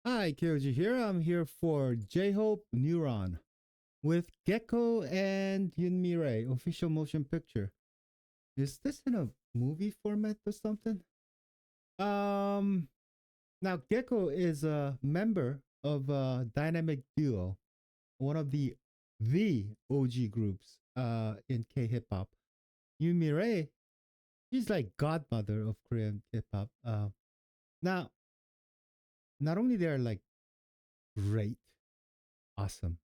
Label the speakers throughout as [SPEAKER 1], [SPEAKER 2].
[SPEAKER 1] Hi, Kyoji here. I'm here for J-Hope Neuron with Gaeko and yoonmirae official motion picture. Is this in a movie format or something? Um, Now Gaeko is a member of Dynamic Duo, one of the OG groups in K-hip hop. yoonmirae, she's like godmother of Korean hip hop. Now, not only they're like great, awesome.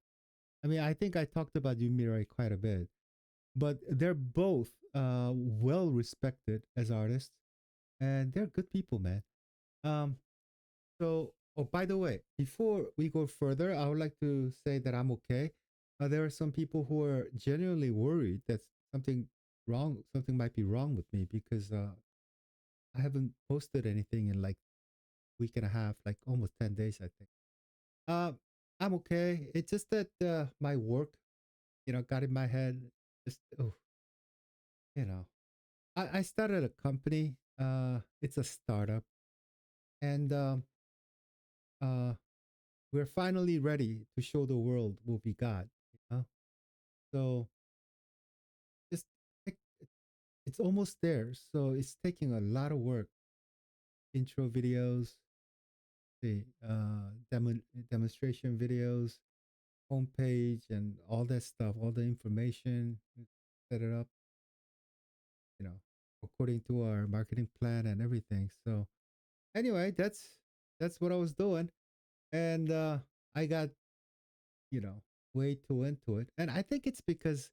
[SPEAKER 1] I mean, I think I talked about yoonmirae quite a bit, but they're both well respected as artists, and they're good people, man. Um, oh, by the way, before we go further, I would like to say that I'm okay. There are some people who are genuinely worried that something something might be wrong with me because I haven't posted anything in like week and a half, like almost 10 days, I think. Uh, I'm okay. It's just that my work, got in my head. Just you know, I started a company. It's a startup, and uh, we're finally ready to show the world what we got. You know, so just like, it's almost there. So it's taking a lot of work. Intro videos, the demonstration videos, homepage, and all that stuff, all the information, set it up. You know, according to our marketing plan and everything. So anyway, that's what I was doing, and I got you know way too into it, and I think it's because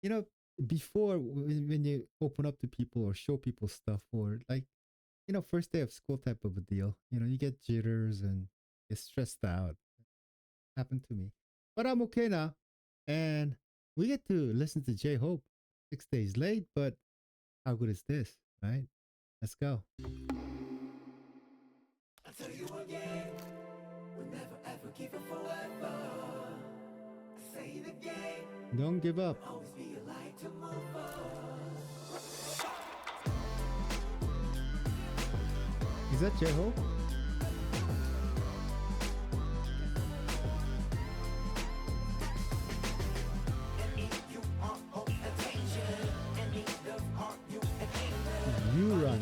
[SPEAKER 1] you know before when you open up to people or show people stuff or like first day of school type of a deal, you get jitters and get stressed out. Happened to me, but I'm okay now, and we get to listen to J Hope 6 days late, but how good is this, right? Let's go. I tell you again, we'll never ever give up forever. I say it again. Don't give up. Always be a light to move on. Is that J-Hope? You run.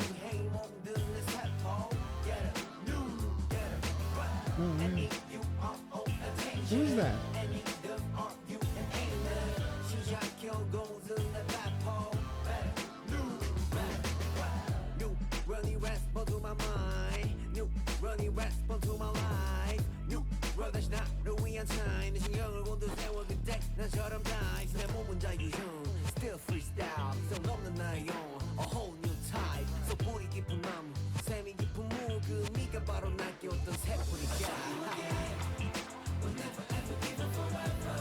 [SPEAKER 1] Who's that? Still freestyle, still 없는 나의 a whole new type. So 뿌리 깊은 나무, 샘이 깊은 묵은 네가 바로 날 깨웠던 새뿌리야. We'll never ever give up forever.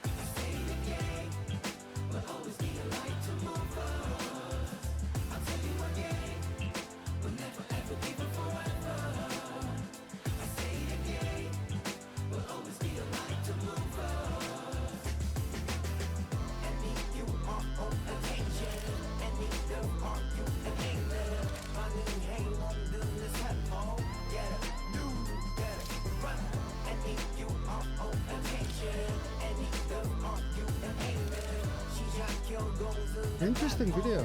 [SPEAKER 1] I say it again, we'll always be a light to move us. I'll tell you again, we'll never ever give up forever. I say it again, we'll always be a light to move us. Interesting video.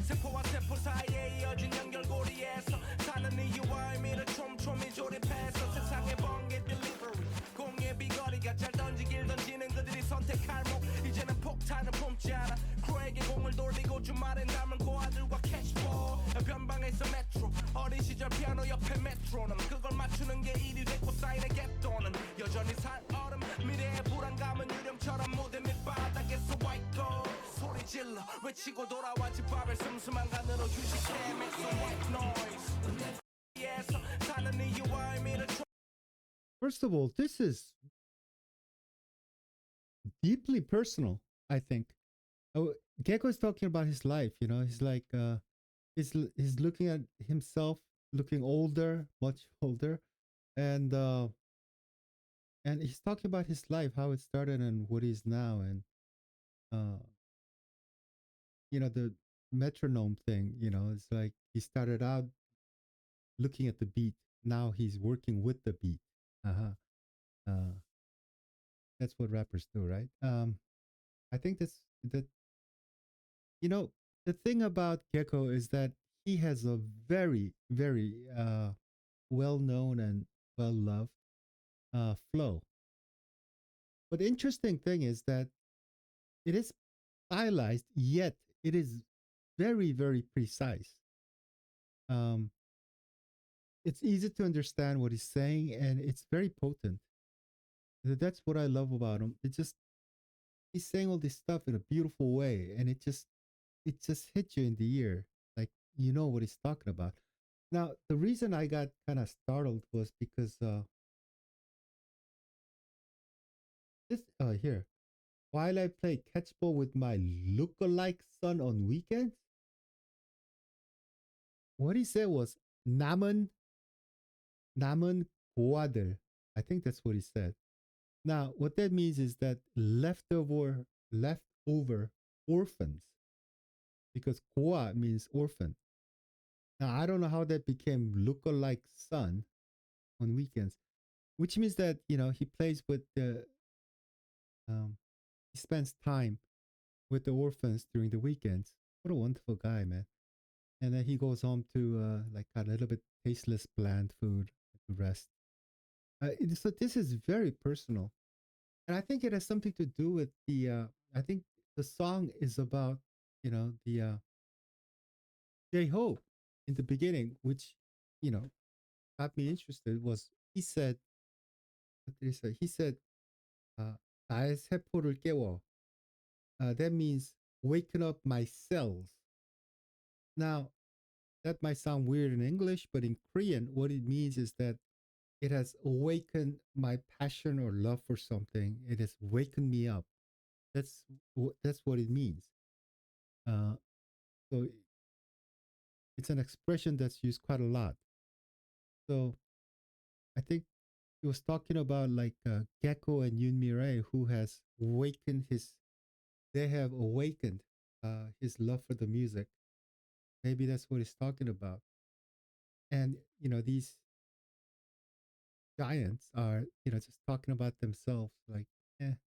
[SPEAKER 1] 세포와 세포 사이에 이어진 연결고리에서 사는 이유와 의미를 촘촘히 조립해서 세상의 번개 딜리버리 공의 비거리가 잘 던지길 던지는 그들이 선택할 목 이제는 폭탄을 품지 않아 크루에게 공을 돌리고 주말엔 남은 고아들과 캐시볼 변방에서 메트로 어린 시절 피아노 옆에 메트로놈 그걸 맞추는 게 일이 됐고 사인의 갯돈은 여전히 살 얼음 미래의 불안감은 유령처럼 무대 밑바닥에서 와있고 소리 질러 외치고 돌아와 집밥을 슴슴한 간으로 휴식해 Make some white noise 사는 이유와 의미를 First of all, this is deeply personal, I think. Gaeko is talking about his life, he's like he's looking at himself looking older, much older, and and he's talking about his life, how it started and what he's now, and uh, the metronome thing. It's like he started out looking at the beat. Now he's working with the beat. Uh-huh. Uh, that's what rappers do, right? I think that you know the thing about Gecko is that he has a very, very well known and well loved flow. But the interesting thing is that it is stylized, yet it is very, very precise. Um, it's easy to understand what he's saying, and it's very potent. That's what I love about him. It just he's saying all this stuff in a beautiful way, and it just hits you in the ear, like you know what he's talking about. Now, the reason I got kind of startled was because this here, while I play catchball with my look-alike son on weekends, what he said was "남은 남은 고아들." I think that's what he said. Now, what that means is that leftover orphans, because koa means orphan. Now, I don't know how that became look-alike son on weekends, which means that he plays with um, he spends time with the orphans during the weekends. What a wonderful guy, man! And then he goes home to like a little bit tasteless, bland food to rest. So this is very personal, and I think it has something to do with the. I think the song is about the J-Hope in the beginning, which you know got me interested. Was he said? What did he say? He said, uh, "나의 세포를 깨워." That means waken up my cells. Now that might sound weird in English, but in Korean, what it means is that it has awakened my passion or love for something. It has wakened me up. That's that's what it means. Uh, so it's an expression that's used quite a lot. So I think he was talking about like Gaeko and yoonmirae, who has awakened his. They have awakened his love for the music. Maybe that's what he's talking about. And these giants are just talking about themselves, like,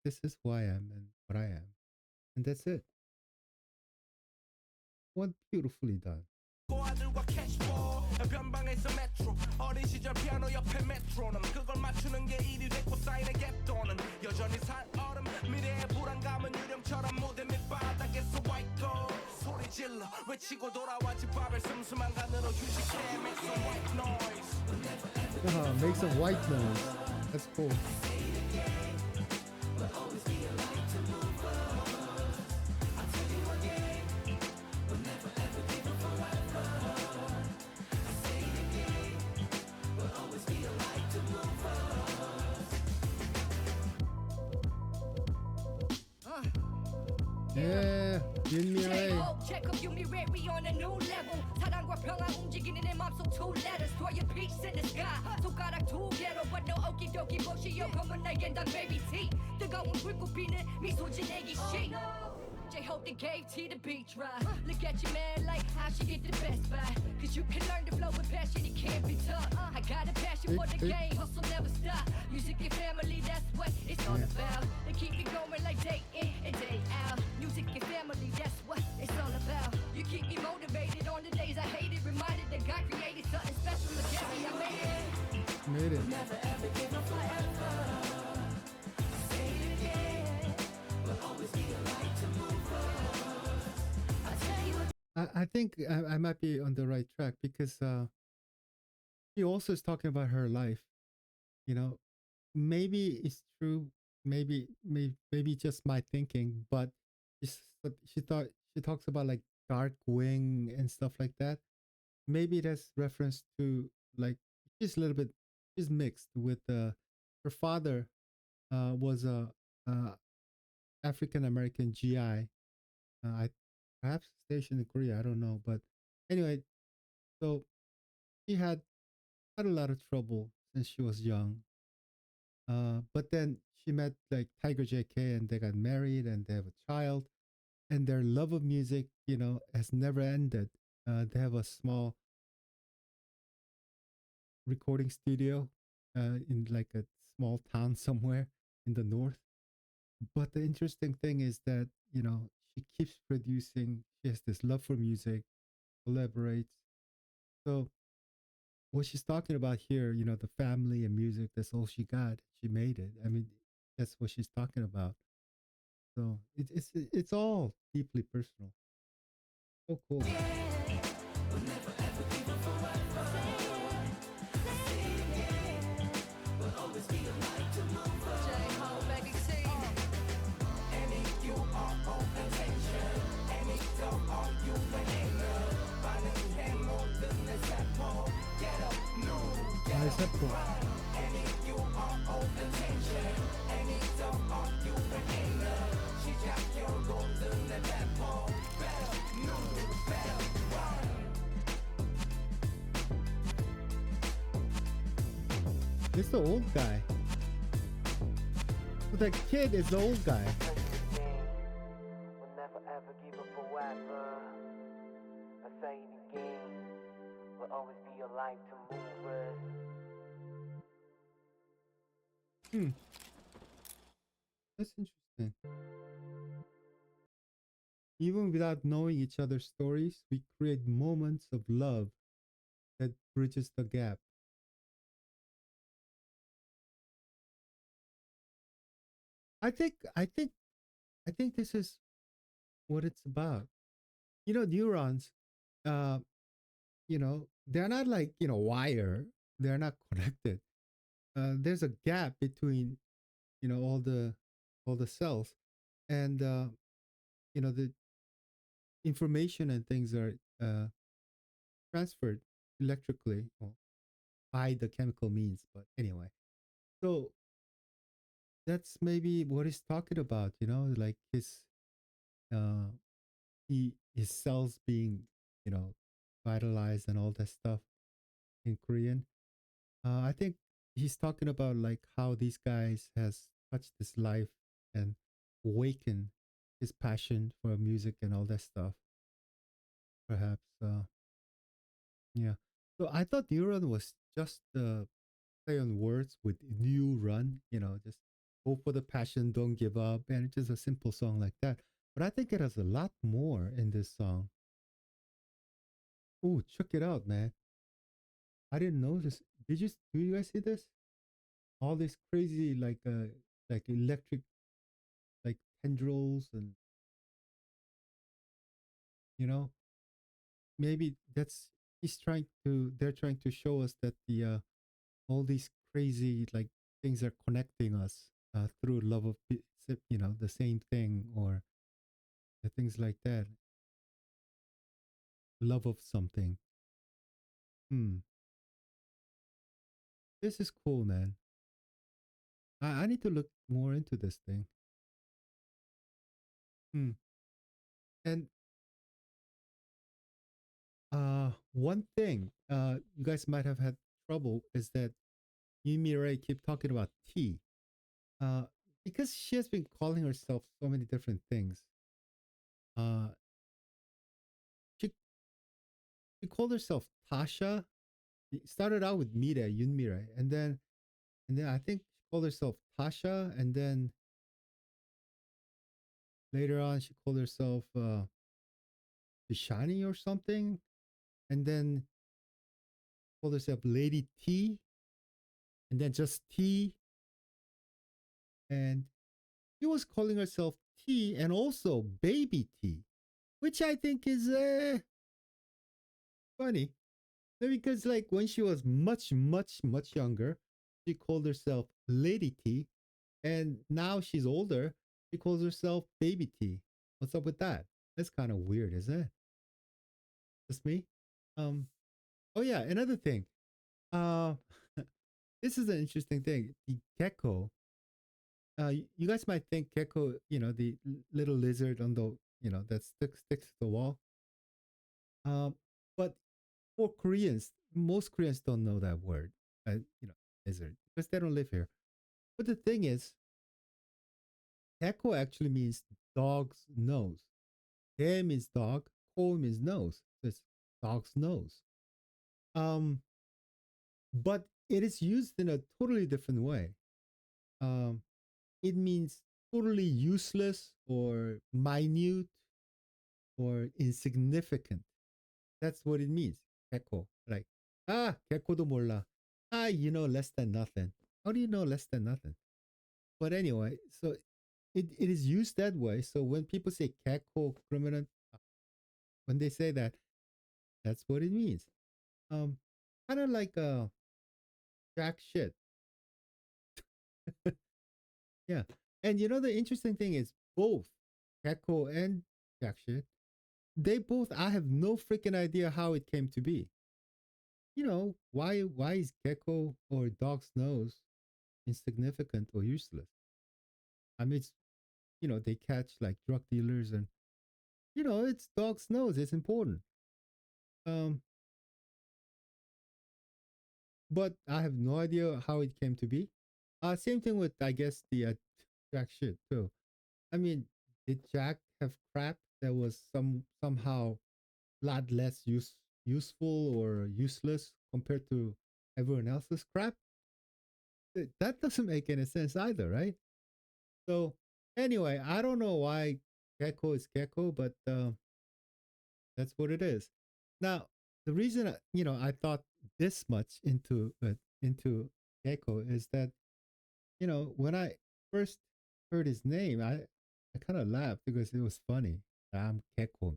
[SPEAKER 1] this is who I am and what I am, and that's it. What beautifully done.
[SPEAKER 2] 고아들과 캐시볼 변방에서 메트로 어린 시절 피아노 옆에 메트로놈 그걸 맞추는 게 일이 됐고 쌓이는 갭돈은 여전히 살얼음 미래의 불안감은 유령처럼 무대 밑바닥에서 와있고 소리 질러 외치고 돌아와 집밥을 슴슴한 간으로 휴식해 make some white noise
[SPEAKER 1] Make some white noise. That's cool. Yeah, yoonmirae.
[SPEAKER 2] J-Hope, check up yoonmirae, we on a new level 사랑과 평화 움직이는 내 맘속 two letters throw your peace in the sky 손가락 두 개로 but no okidoki 보시오 검은 날개는 단 baby T 뜨거운 불꽃 피는 미소 지내기 시 J-Hope they gave T the beach ride look at your man like how she get the best buy cause you can learn to flow with passion it can't be taught I got a passion for the game hustle never stop music and family that's what it's all about they keep me going like day in and day out music and family that's what it's all about you keep me motivated on the days I hate it reminded that God created something special look at me I
[SPEAKER 1] Made it.
[SPEAKER 2] never ever give up forever say it again but always be a light to move on I tell you what
[SPEAKER 1] I think I might be on the right track because she also is talking about her life. You know, maybe it's true. Maybe just my thinking, but she thought she talks about like dark wing and stuff like that. Maybe that's reference to like she's a little bit she's mixed with her father was a African American GI. I perhaps stationed in Korea. I don't know, but anyway, so she had a lot of trouble since she was young, But then she met like Tiger JK and they got married and they have a child and their love of music, has never ended. They have a small recording studio in like a small town somewhere in the north. But the interesting thing is that, she keeps producing. She has this love for music, collaborates. So what she's talking about here, the family and music, that's all she got. She made it. I mean, that's what she's talking about. So it's all deeply personal. So cool.
[SPEAKER 2] J-Hope, baby T.
[SPEAKER 1] Bisexual. It's the old guy. So the kid is the old guy.
[SPEAKER 3] Will never ever give up forever. I say it again. Will always be your life to move us.
[SPEAKER 1] Hmm, that's interesting. Even without knowing each other's stories, we create moments of love that bridges the gap. I think I think I think this is what it's about. Neurons, uh, they're not like, wire. They're not connected. There's a gap between, all the cells, and the information and things are transferred electrically, well, by the chemical means. But anyway, so that's maybe what he's talking about. Like uh, his cells being, you know, vitalized and all that stuff in Korean. I think he's talking about like how these guys has touched his life and awakened his passion for music and all that stuff. Perhaps, yeah. So I thought Neuron was just play on words with new run. Just go for the passion, don't give up, and it's just a simple song like that. But I think it has a lot more in this song. Oh, check it out, man! I didn't know this. Do you guys see this? All this crazy like electric like tendrils and you know maybe that's he's trying to they're trying to show us that the all these crazy like things are connecting us through love of the same thing or the things like that, love of something. Hmm, this is cool, man. I need to look more into this thing. Hmm. And one thing you guys might have had trouble is that yoonmirae keep talking about tea, uh because she has been calling herself so many different things. uh she, she called herself Tasha. It started out with Mira, Yunmira, and then I think she called herself Tasha, and then later on she called herself Shani or something, and then called herself Lady T, and then just T, and she was calling herself T and also Baby T, which I think is funny. Because like when she was much, much, much younger, she called herself Lady T, and now she's older, she calls herself Baby T. What's up with that? That's kind of weird, isn't it? Just me. Um. Oh yeah, another thing. Uh, this is an interesting thing. The gecko. You guys might think gecko, the little lizard on the, that sticks to the wall. Um, but for Koreans, most Koreans don't know that word. Lizard, because they don't live here. But the thing is, Gaeko actually means dog's nose. Ge means dog, ko means nose. It's dog's nose. Um, but it is used in a totally different way. Um, it means totally useless or minute or insignificant. That's what it means. Gecko. Like, gecko도 몰라. Less than nothing. How do you know less than nothing? But anyway, so it is used that way. So when people say gecko, criminal, when they say that, that's what it means. Um, Kind of like jack shit. Yeah. And the interesting thing is both gecko and jack shit, they both, I have no freaking idea how it came to be. Why is gecko or dog's nose insignificant or useless? I mean, they catch like drug dealers and it's dog's nose, it's important. Um, but I have no idea how it came to be. Same thing with, I guess, the Jack shit too. I mean, did Jack have crap that was somehow lot less useful or useless compared to everyone else's crap? That doesn't make any sense either, right? So anyway, I don't know why Gecko is Gecko, but that's what it is. Now, the reason I thought this much into Gecko is that when I first heard his name, I kind of laughed because it was funny. I'm Gecko.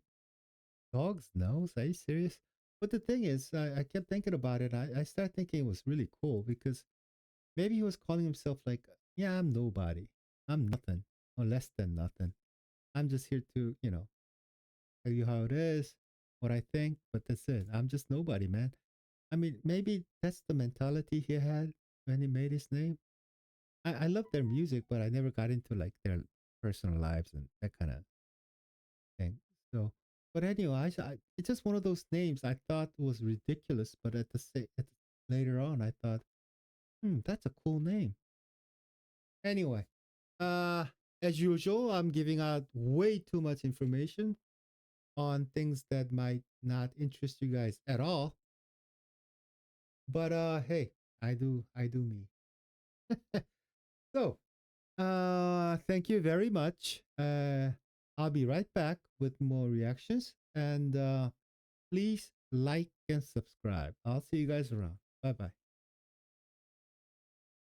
[SPEAKER 1] Dog's nose? Are you serious? But the thing is, I kept thinking about it. I started thinking it was really cool because maybe he was calling himself like, yeah, I'm nobody. I'm nothing or less than nothing. I'm just here to, tell you how it is, what I think, but that's it. I'm just nobody, man. I mean, maybe that's the mentality he had when he made his name. I love their music, but I never got into like their personal lives and that kind of thing. So, but anyway, it's just one of those names I thought was ridiculous, but later on, I thought, that's a cool name. Anyway, uh, as usual, I'm giving out way too much information on things that might not interest you guys at all. But hey, I do me. So, thank you very much. I'll be right back with more reactions and please like and subscribe. I'll see you guys around. Bye bye.